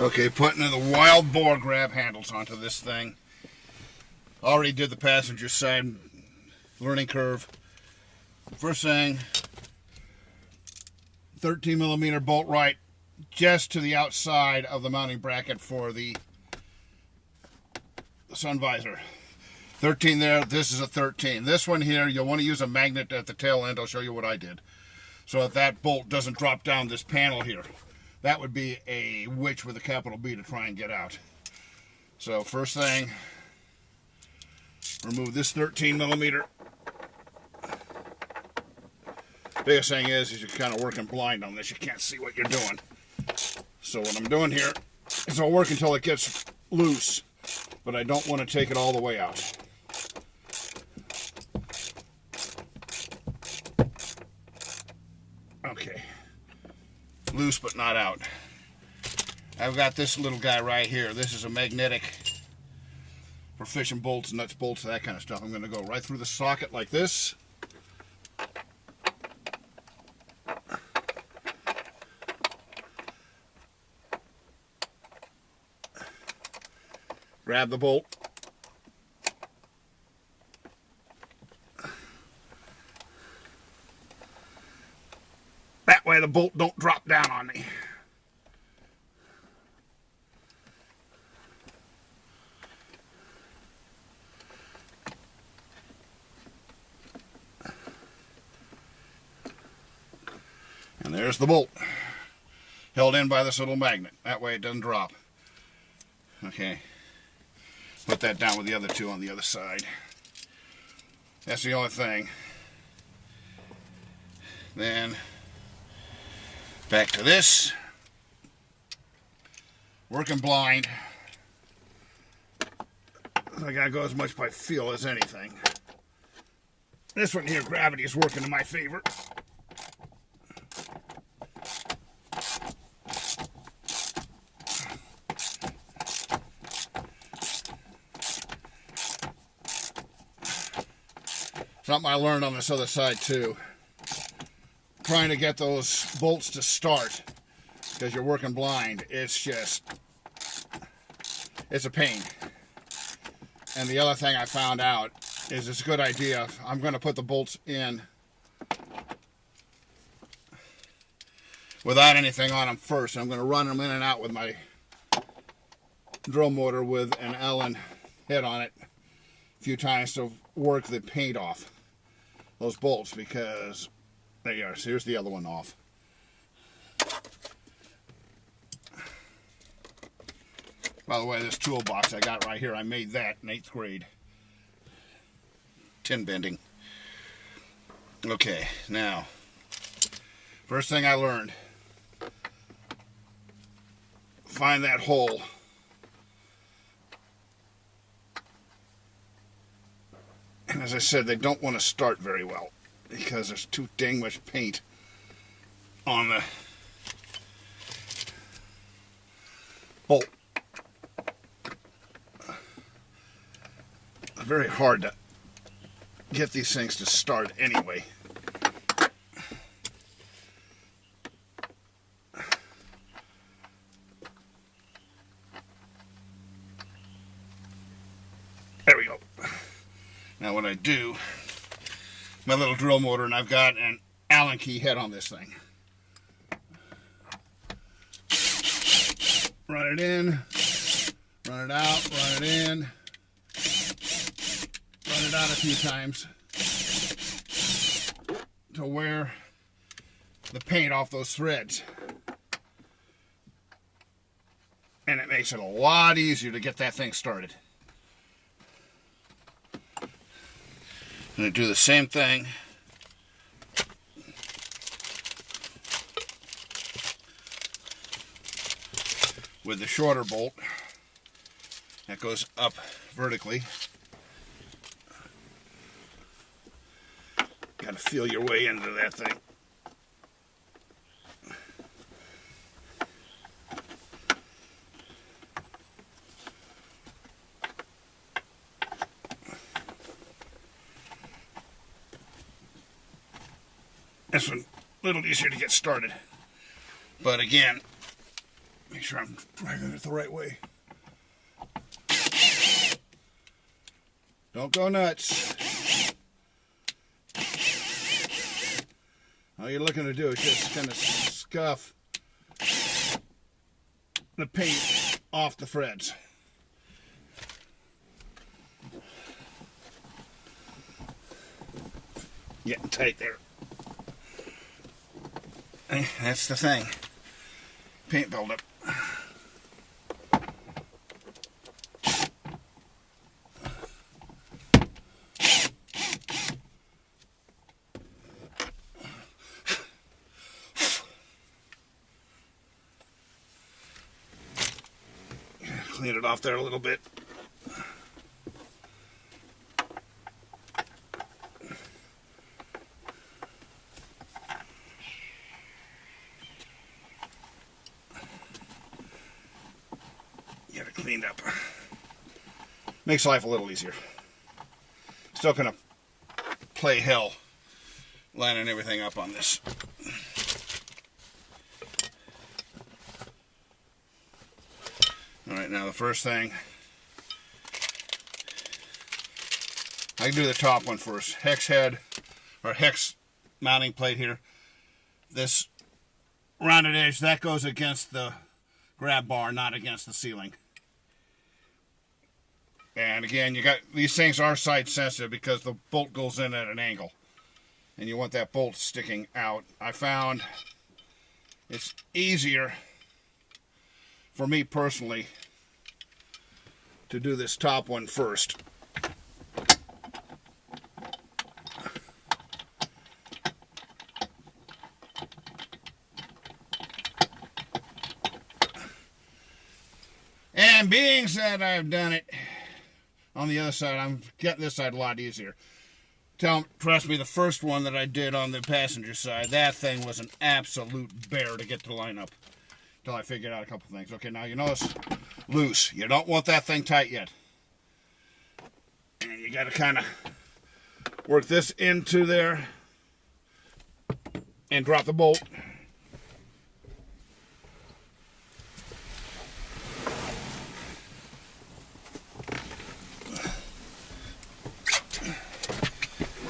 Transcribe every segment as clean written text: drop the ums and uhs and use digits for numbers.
Okay, putting the Wild Boar grab handles onto this thing. Already did the passenger side learning curve. First thing, 13 millimeter bolt right just to the outside of the mounting bracket for the sun visor. 13 there, this is a 13. This one here, you'll want to use a magnet at the tail end. I'll show you what I did. So if that bolt doesn't drop down this panel here, that would be a witch with a capital B to try and get out. So first thing, remove this 13 millimeter. Biggest thing is you're kind of working blind on this. You can't see what you're doing. So what I'm doing here is I'll work until it gets loose, but I don't want to take it all the way out. Okay. Loose but not out. I've got this little guy right here. This is a magnetic for fishing bolts, nuts, bolts, that kind of stuff. I'm going to go right through the socket like this. Grab the bolt. That way the bolt don't drop down on me. And there's the bolt. Held in by this little magnet. That way it doesn't drop. Okay. Put that down with the other two on the other side. That's the only thing. Then back to this. Working blind. I gotta go as much by feel as anything. This one here, gravity is working in my favor. Something I learned on this other side too. Trying to get those bolts to start because you're working blind, it's a pain. And the other thing I found out is it's a good idea. I'm going to put the bolts in without anything on them first. I'm going to run them in and out with my drill motor with an Allen head on it a few times to work the paint off those bolts, because there you are. So here's the other one off. By the way, this toolbox I got right here, I made that in 8th grade. Tin bending. Okay, now, first thing I learned, find that hole. And as I said, they don't want to start very well because there's too dang much paint on the bolt. It's very hard to get these things to start anyway. There we go. Now what I do, my little drill motor, and I've got an Allen key head on this thing. Run it in, run it out, run it in, run it out a few times to wear the paint off those threads. And it makes it a lot easier to get that thing started. I'm going to do the same thing with the shorter bolt that goes up vertically. Got to feel your way into that thing. This one a little easier to get started, but again, make Make sure I'm driving it the right way. Don't go nuts. All you're looking to do is just kind of scuff the paint off the threads. Getting tight there. That's the thing. Paint buildup. Clean it off there a little bit. Get it cleaned up. Makes life a little easier. Still gonna play hell lining everything up on this. Alright, now the first thing, I can do the top one first. Hex head, or hex mounting plate here. This rounded edge, that goes against the grab bar, not against the ceiling. And again, these things are side sensitive because the bolt goes in at an angle. And you want that bolt sticking out. I found it's easier for me personally to do this top one first. And being that I've done it on the other side, I'm getting this side a lot easier. Trust me, the first one that I did on the passenger side, that thing was an absolute bear to get to line up. Until I figured out a couple things. Okay, now you notice loose. You don't want that thing tight yet. And you got to kind of work this into there and drop the bolt.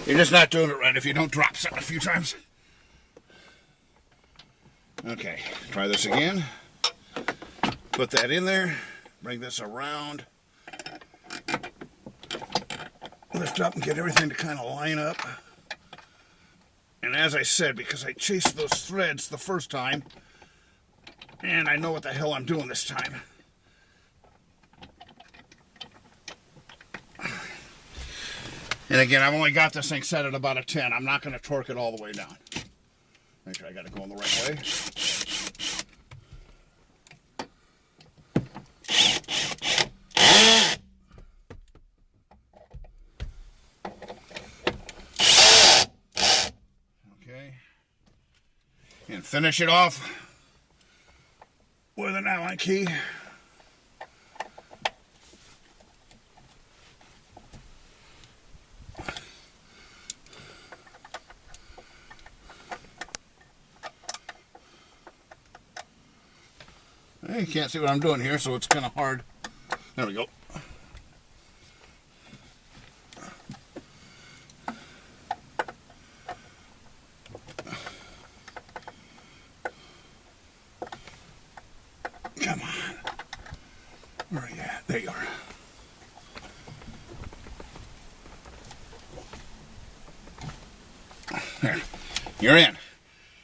You're just not doing it right if you don't drop something a few times. Okay, try this again. Put that in there. Bring this around. Lift up and get everything to kind of line up. And as I said, because I chased those threads the first time, and I know what the hell I'm doing this time. And again, I've only got this thing set at about a 10. I'm not going to torque it all the way down. Make sure I got it going the right way. Okay. And finish it off with an Allen key. You can't see what I'm doing here, so it's kind of hard. There we go. Come on. Where are you at? There you are. There. You're in.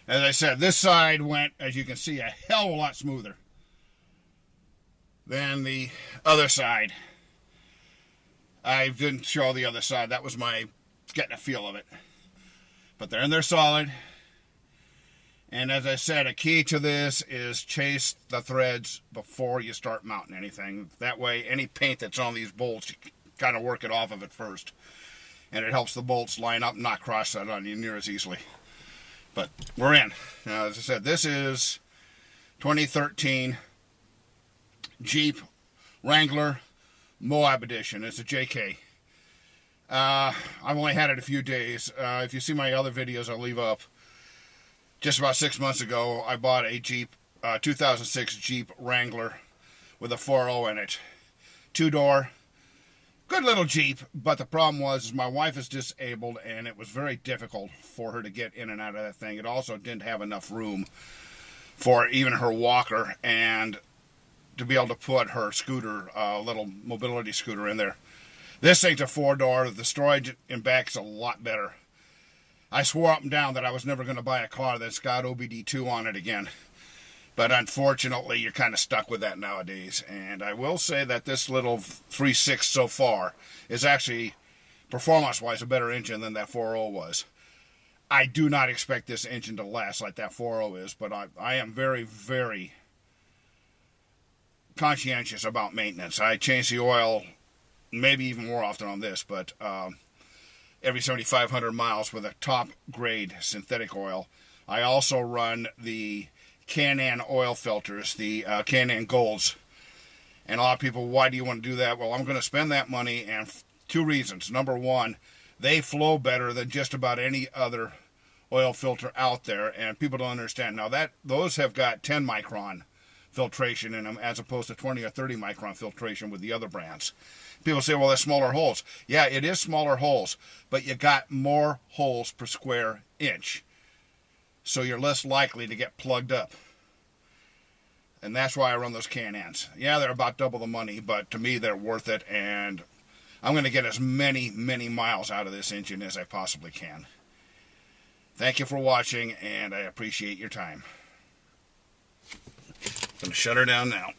As I said, this side went, as you can see, a hell of a lot smoother than the other side. I didn't show the other side. That was my getting a feel of it. But they're in there solid. And as I said, a key to this is chase the threads before you start mounting anything. That way, any paint that's on these bolts, you kind of work it off of it first. And it helps the bolts line up and not cross that on you near as easily. But we're in. Now, as I said, this is 2013 Jeep Wrangler Moab edition. It's a JK. I've only had it a few days. If you see my other videos I'll leave up, just about 6 months ago I bought a Jeep 2006 Jeep Wrangler with a 4.0 in it. 2-door. Good little Jeep, but the problem was my wife is disabled, and it was very difficult for her to get in and out of that thing. It also didn't have enough room for even her walker and to be able to put her scooter, little mobility scooter in there. This thing's a 4-door. The storage in back is a lot better. I swore up and down that I was never going to buy a car that's got OBD2 on it again. But unfortunately, you're kind of stuck with that nowadays. And I will say that this little 3.6 so far is actually, performance-wise, a better engine than that 4.0 was. I do not expect this engine to last like that 4.0 is, but I am very, very conscientious about maintenance. I change the oil maybe even more often on this, but every 7,500 miles with a top-grade synthetic oil. I also run the Can-Am oil filters, the Can-Am Golds. And a lot of people, why do you want to do that? Well, I'm going to spend that money, and 2 reasons. Number one, they flow better than just about any other oil filter out there, and people don't understand. Now, those have got 10 micron filtration in them as opposed to 20 or 30 micron filtration with the other brands. People say, well, that's smaller holes. Yeah, it is smaller holes, but you got more holes per square inch. So you're less likely to get plugged up. And that's why I run those Can-Ams. Yeah, they're about double the money, but to me they're worth it, and I'm going to get as many, many miles out of this engine as I possibly can. Thank you for watching, and I appreciate your time. I'm going to shut her down now.